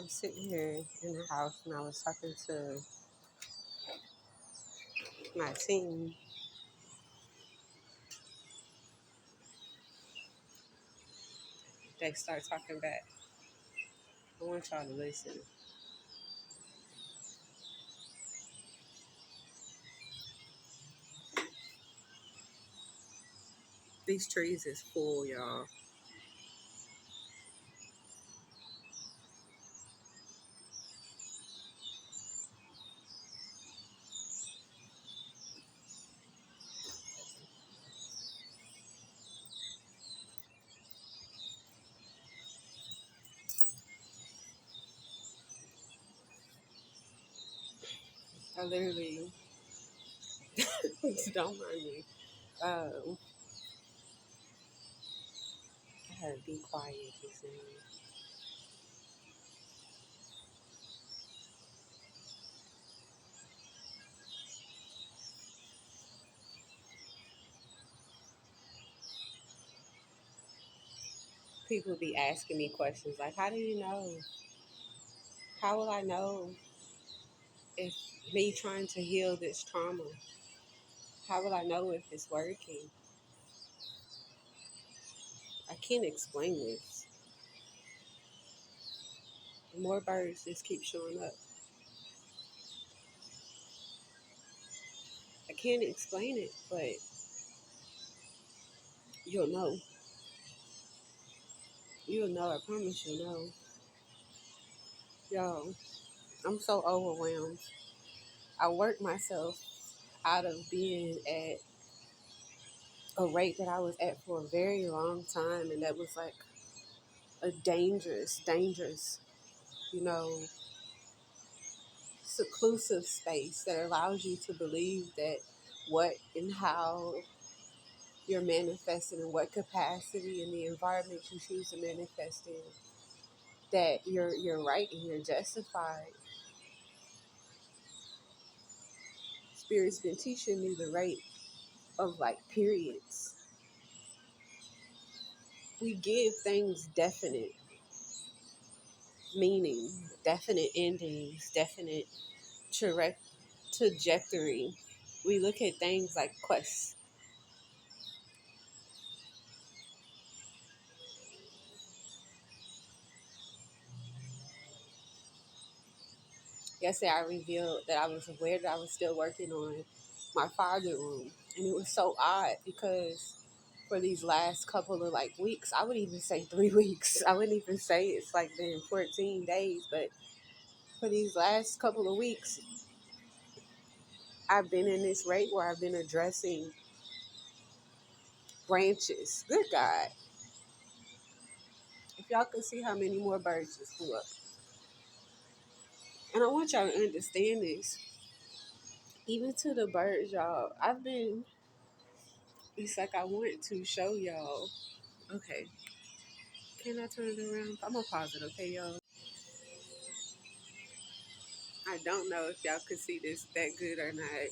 I'm sitting here in the house and I was talking to my team. They start talking back. I want y'all to listen. These trees is full, y'all. I literally don't mind me. I had to be quiet just now. People be asking me questions like, "How do you know? How will I know if me trying to heal this trauma? How will I know if it's working? I can't explain this." More birds just keep showing up. I can't explain it, but you'll know. You'll know. I promise you'll know. Yo, I'm so overwhelmed. I worked myself out of being at a rate that I was at for a very long time, and that was like a dangerous, you know, seclusive space that allows you to believe that what and how you're manifesting in what capacity and the environment you choose to manifest in, that you're right and you're justified. Spirit's been teaching me the rate of like periods. We give things definite meaning, definite endings, definite trajectory. We look at things like quests. Yesterday, I revealed that I was aware that I was still working on my father room, and it was so odd because for these last couple of like weeks, I would even say 3 weeks. I wouldn't even say it's like been 14 days, but for these last couple of weeks, I've been in this rate where I've been addressing branches. Good God. If y'all could see how many more birds just flew up. And I want y'all to understand this. Even to the birds, y'all, it's like I want to show y'all. Okay. Can I turn it around? I'm going to pause it, okay, y'all? I don't know if y'all could see this that good or not.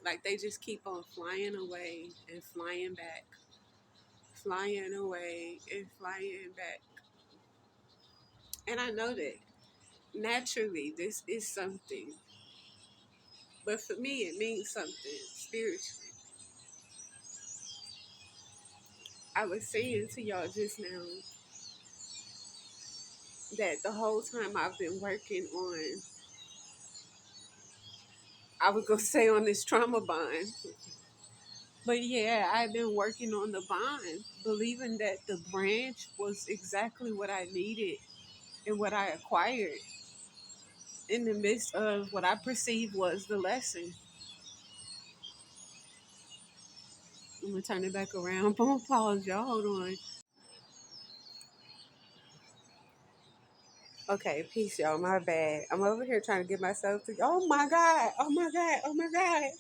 Like, they just keep on flying away and flying back. Flying away and flying back. And I know that naturally this is something. But for me, it means something spiritually. I was saying to y'all just now that the whole time I've been working on, I was going to say on this trauma bond. But yeah, I've been working on the bond, believing that the branch was exactly what I needed and what I acquired in the midst of what I perceived was the lesson. I'm going to turn it back around. I'm going to pause, y'all. Hold on. Okay, peace, y'all. My bad. I'm over here trying to get myself to. Oh my God. Oh my God. Oh my God.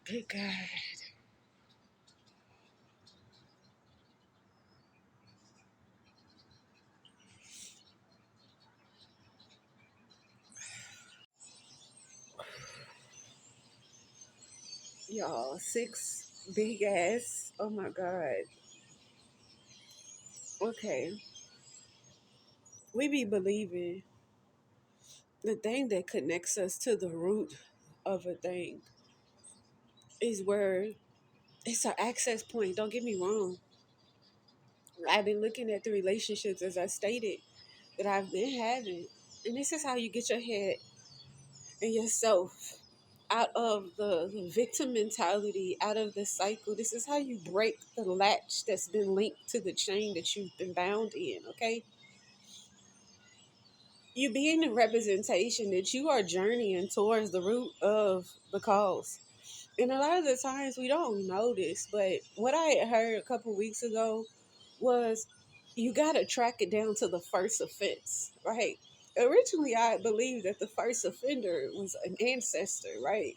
Good God. Y'all, six big ass. Oh my God. Okay. We be believing the thing that connects us to the root of a thing is where it's our access point. Don't get me wrong. I've been looking at the relationships, as I stated, that I've been having. And this is how you get your head and yourself out of the victim mentality, out of the cycle. This is how you break the latch that's been linked to the chain that you've been bound in, okay? You being the representation that you are journeying towards the root of the cause. And a lot of the times we don't know this, but what I had heard a couple weeks ago was you got to track it down to the first offense, right? Originally, I believed that the first offender was an ancestor, right?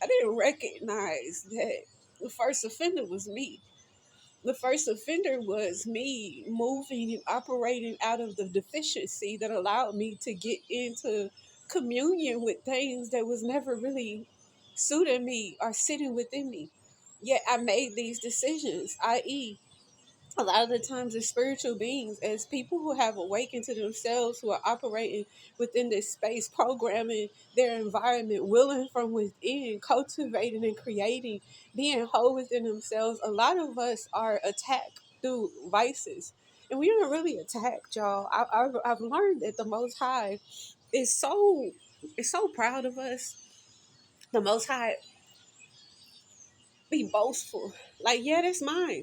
I didn't recognize that the first offender was me. The first offender was me moving and operating out of the deficiency that allowed me to get into communion with things that was never really suiting me or sitting within me. Yet I made these decisions, i.e., a lot of the times as spiritual beings, as people who have awakened to themselves, who are operating within this space, programming their environment, willing from within, cultivating and creating, being whole within themselves, a lot of us are attacked through vices. And we aren't really attacked, y'all. I've learned that the Most High is so proud of us. The Most High be boastful. Like, yeah, that's mine.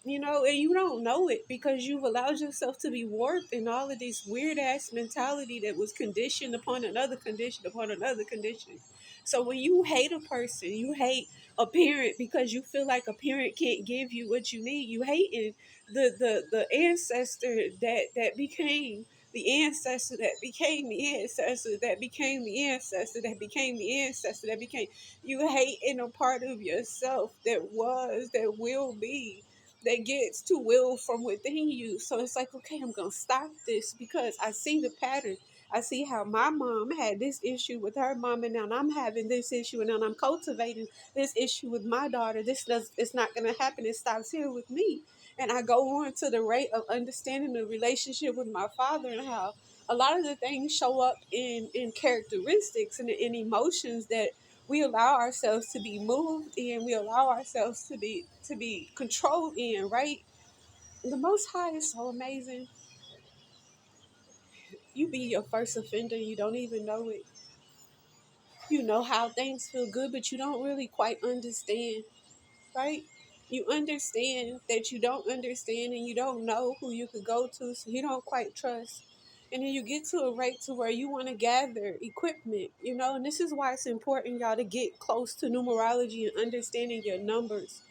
And you don't know it because you've allowed yourself to be warped in all of this weird ass mentality that was conditioned upon another condition upon another condition. So when you hate a person, you hate a parent because you feel like a parent can't give you what you need. You hating the ancestor that became the ancestor that became the ancestor that became the ancestor that became the ancestor that became. You hating a part of yourself that was, that will be, that gets to will from within you. So it's like, okay, I'm gonna stop this because I see the pattern. I see how my mom had this issue with her mom, and now I'm having this issue, and now I'm cultivating this issue with my daughter. It's not gonna happen. It stops here with me, and I go on to the rate of understanding the relationship with my father and how a lot of the things show up in characteristics and in emotions that we allow ourselves to be moved in, we allow ourselves to be controlled in, right? The Most High is so amazing. You be your first offender, you don't even know it. You know how things feel good, but you don't really quite understand, right? You understand that you don't understand, and you don't know who you could go to, so you don't quite trust. And then you get to a rate to where you want to gather equipment, and this is why it's important, y'all, to get close to numerology and understanding your numbers.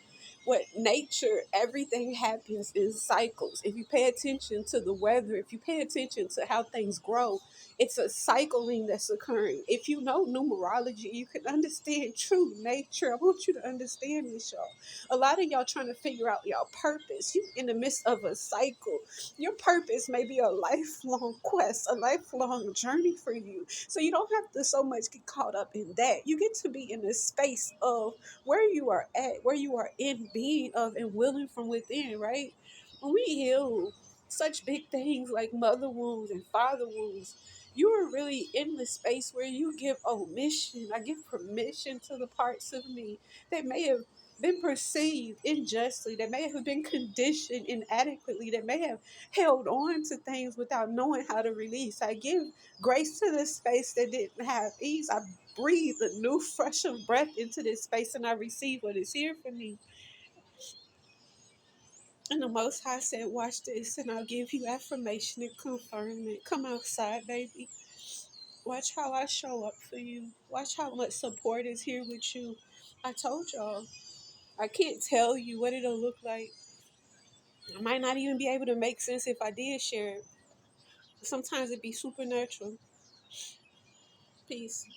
What nature, everything happens in cycles. If you pay attention to the weather, if you pay attention to how things grow, it's a cycling that's occurring. If you know numerology, you can understand true nature. I want you to understand this, y'all. A lot of y'all trying to figure out y'all purpose. You in the midst of a cycle. Your purpose may be a lifelong quest, a lifelong journey for you. So you don't have to so much get caught up in that. You get to be in the space of where you are at, where you are in being of and willing from within, right? When we heal such big things like mother wounds and father wounds, you are really in the space where you give omission. I give permission to the parts of me that may have been perceived unjustly, that may have been conditioned inadequately, that may have held on to things without knowing how to release. I give grace to the space that didn't have ease. I breathe a new, fresh of breath into this space, and I receive what is here for me. And the Most High said, watch this, and I'll give you affirmation and confirmation. Come outside, baby. Watch how I show up for you. Watch how much support is here with you. I told y'all, I can't tell you what it'll look like. I might not even be able to make sense if I did share it. Sometimes it'd be supernatural. Peace.